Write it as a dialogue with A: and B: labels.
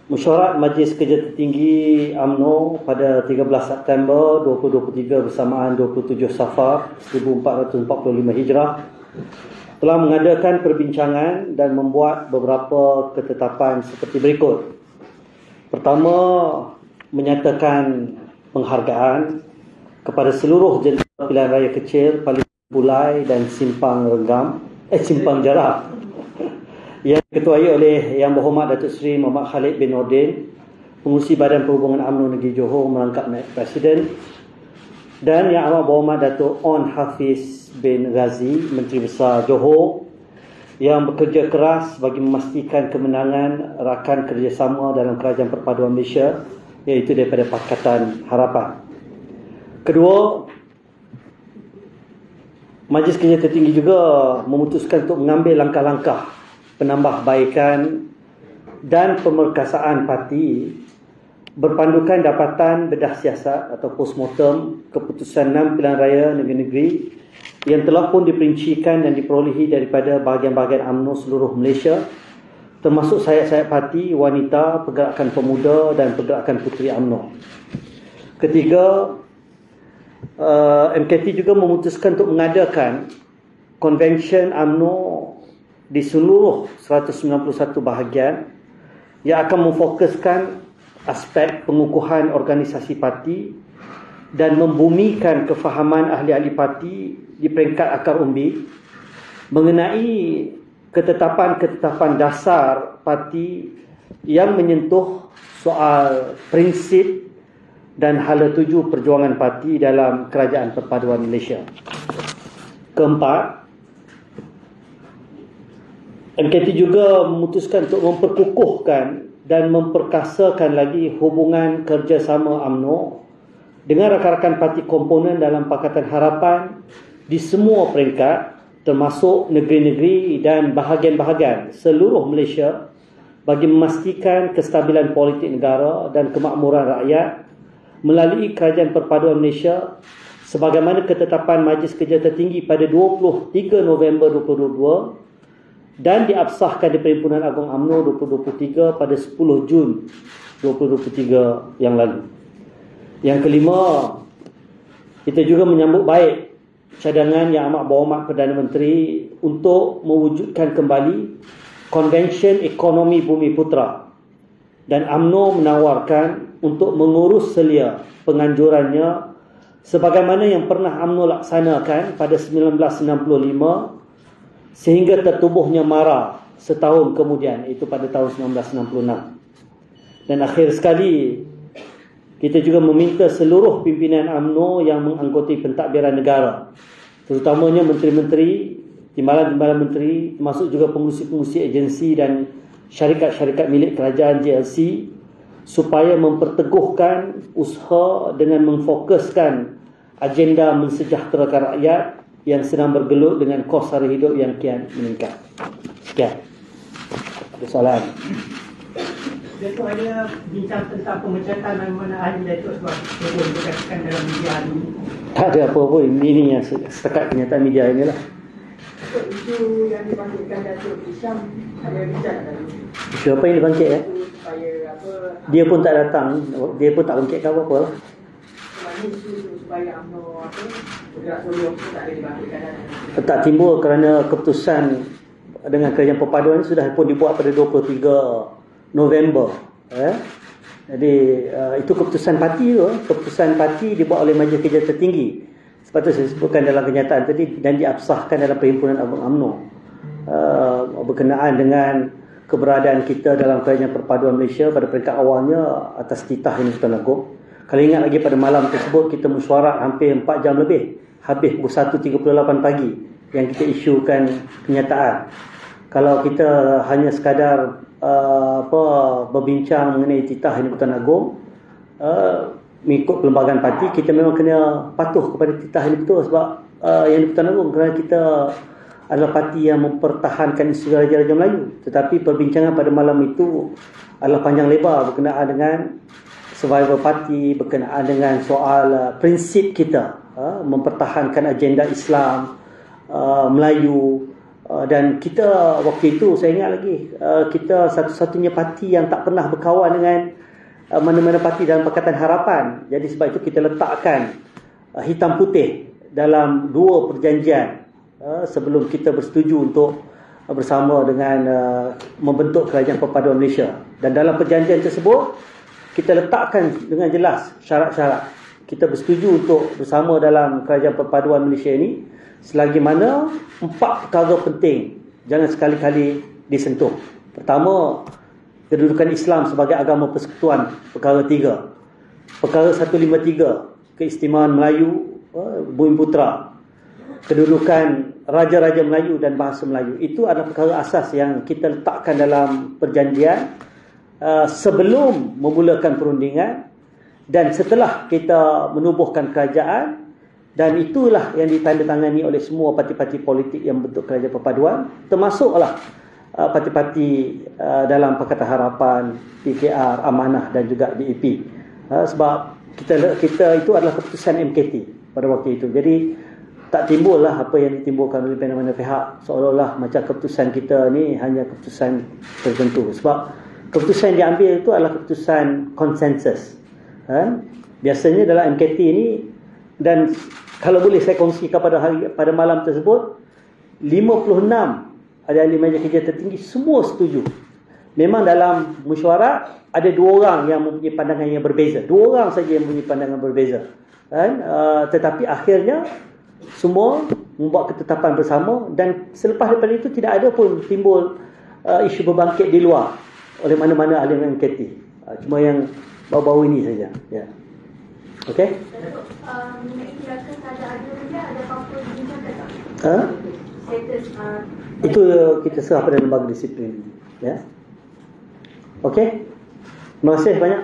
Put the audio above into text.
A: Mesyuarat Majlis Kerja Tertinggi UMNO pada 13 September 2023 bersamaan 27 Safar 1445 Hijrah telah mengadakan perbincangan dan membuat beberapa ketetapan seperti berikut. Pertama, menyatakan penghargaan kepada seluruh jentera pilihan raya kecil, Paling Bulai dan Simpang Jarak yang diketuai oleh Yang Berhormat Datuk Seri Muhammad Khalid bin Nordin, Pengerusi Badan Perhubungan UMNO Negeri Johor merangkap naib Presiden, dan Yang Amat Berhormat Datuk On Hafiz bin Ghazi, Menteri Besar Johor, yang bekerja keras bagi memastikan kemenangan rakan kerjasama dalam Kerajaan Perpaduan Malaysia, iaitu daripada Pakatan Harapan. Kedua, Majlis Kerja Tertinggi juga memutuskan untuk mengambil langkah-langkah penambahbaikan dan pemerkasaan parti berpandukan dapatan bedah siasat atau postmortem keputusan 6 pilihan raya negeri-negeri yang telah pun diperincikan dan diperolehi daripada bahagian-bahagian UMNO seluruh Malaysia, termasuk sayap-sayap parti, wanita, pergerakan pemuda dan pergerakan puteri UMNO. Ketiga, MKT juga memutuskan untuk mengadakan konvensyen UMNO di seluruh 191 bahagian yang akan memfokuskan aspek pengukuhan organisasi parti dan membumikan kefahaman ahli-ahli parti di peringkat akar umbi mengenai ketetapan-ketetapan dasar parti yang menyentuh soal prinsip dan hala tuju perjuangan parti dalam Kerajaan Perpaduan Malaysia. Keempat, MKT juga memutuskan untuk memperkukuhkan dan memperkasakan lagi hubungan kerjasama UMNO dengan rakan-rakan parti komponen dalam Pakatan Harapan di semua peringkat, termasuk negeri-negeri dan bahagian-bahagian seluruh Malaysia, bagi memastikan kestabilan politik negara dan kemakmuran rakyat melalui Kerajaan Perpaduan Malaysia sebagaimana ketetapan Majlis Kerja Tertinggi pada 23 November 2022 dan diabsahkan di Perhimpunan Agung UMNO 2023 pada 10 Jun 2023 yang lalu. Yang kelima, kita juga menyambut baik cadangan Yang Amat Berhormat Perdana Menteri untuk mewujudkan kembali Konvensyen Ekonomi Bumi Putra, dan UMNO menawarkan untuk mengurus selia penganjurannya sebagaimana yang pernah UMNO laksanakan pada 1965 sehingga tertubuhnya MARA setahun kemudian, iaitu pada tahun 1966. Dan akhir sekali, kita juga meminta seluruh pimpinan UMNO yang menganggoti pentadbiran negara, terutamanya menteri-menteri, timbalan-timbalan menteri, termasuk juga pengurusi-pengurusi agensi dan syarikat-syarikat milik kerajaan JLC, supaya memperteguhkan usaha dengan memfokuskan agenda mensejahterakan rakyat yang sedang bergelut dengan kos sara hidup yang kian meningkat. Sekian. Ada soalan?
B: Datuk ada bincang tentang pemecatan mana ahli Datuk sebab Datuk dikatakan dalam media hari ini.
A: Tak ada apa-apa. Ini yang setakat kenyataan media inilah.
B: Datuk, isu yang dibangkitkan Datuk Hisham ada bincang tadi.
A: Isu apa yang dibangkit ya?
B: Supaya apa?
A: Dia pun tak datang. Dia pun tak bangkitkan apa-apa lah.
B: Maknanya isu supaya UMNO apa? Bergerak solo itu tak ada dibangkitkan.
A: Tak timbul kerana keputusan dengan Kerajaan Perpaduan sudah pun dibuat pada 23 November. Jadi itu keputusan parti tu. Keputusan parti dibuat oleh Majlis Kerja Tertinggi. Sebab tu saya sebutkan dalam kenyataan tadi, dan diabsahkan dalam Perhimpunan Agung UMNO berkenaan dengan keberadaan kita dalam Kerajaan Perpaduan Malaysia pada peringkat awalnya atas titah Yang Bertuan Agong. Kalau ingat lagi pada malam tersebut kita mesyuarat hampir 4 jam lebih. Habis pukul 1.38 pagi yang kita isukan kenyataan. Kalau kita hanya sekadar berbincang mengenai titah Yang Bertuan Agong mengikut perlembagaan parti, kita memang kena patuh kepada titah ini betul sebab Yang Bertuan Agong, kerana kita adalah parti yang mempertahankan isu Raja-Raja Melayu. Tetapi perbincangan pada malam itu adalah panjang lebar berkenaan dengan survival parti, berkenaan dengan soal prinsip kita mempertahankan agenda Islam, Melayu, Dan kita waktu itu, saya ingat lagi, kita satu-satunya parti yang tak pernah berkawan dengan mana-mana parti dalam Pakatan Harapan. Jadi sebab itu kita letakkan hitam putih dalam 2 perjanjian sebelum kita bersetuju untuk bersama dengan membentuk Kerajaan Perpaduan Malaysia. Dan dalam perjanjian tersebut kita letakkan dengan jelas syarat-syarat. Kita bersetuju untuk bersama dalam Kerajaan Perpaduan Malaysia ini selagi mana 4 perkara penting jangan sekali-kali disentuh. Pertama, kedudukan Islam sebagai agama persekutuan, perkara 3. Perkara 153, keistimewaan Melayu, Bumiputera. Kedudukan Raja-Raja Melayu dan bahasa Melayu. Itu adalah perkara asas yang kita letakkan dalam perjanjian sebelum memulakan perundingan dan setelah kita menubuhkan kerajaan. Dan itulah yang ditandatangani oleh semua parti-parti politik yang bentuk Kerajaan Perpaduan, termasuklah parti-parti dalam Pakatan Harapan, PKR, Amanah dan juga DAP. Sebab kita itu adalah keputusan MKT pada waktu itu. Jadi tak timbullah apa yang ditimbulkan oleh mana-mana pihak, seolah-olah macam keputusan kita ni hanya keputusan tertentu. Sebab keputusan yang diambil itu adalah keputusan konsensus. Biasanya dalam MKT ni, dan kalau boleh saya kongsikan pada malam tersebut, 56 ahli majlis kerja tertinggi semua setuju. Memang dalam mesyuarat ada 2 orang yang mempunyai pandangan yang berbeza. 2 orang saja yang mempunyai pandangan berbeza. Tetapi akhirnya semua membuat ketetapan bersama, dan selepas daripada itu tidak ada pun timbul isu berbangkit di luar oleh mana-mana ahli MKT. Cuma yang baru-baru ini saja. Ya. Okey? Itu kita serah pada lembaga disiplin. Ya. Okey? Terima kasih banyak.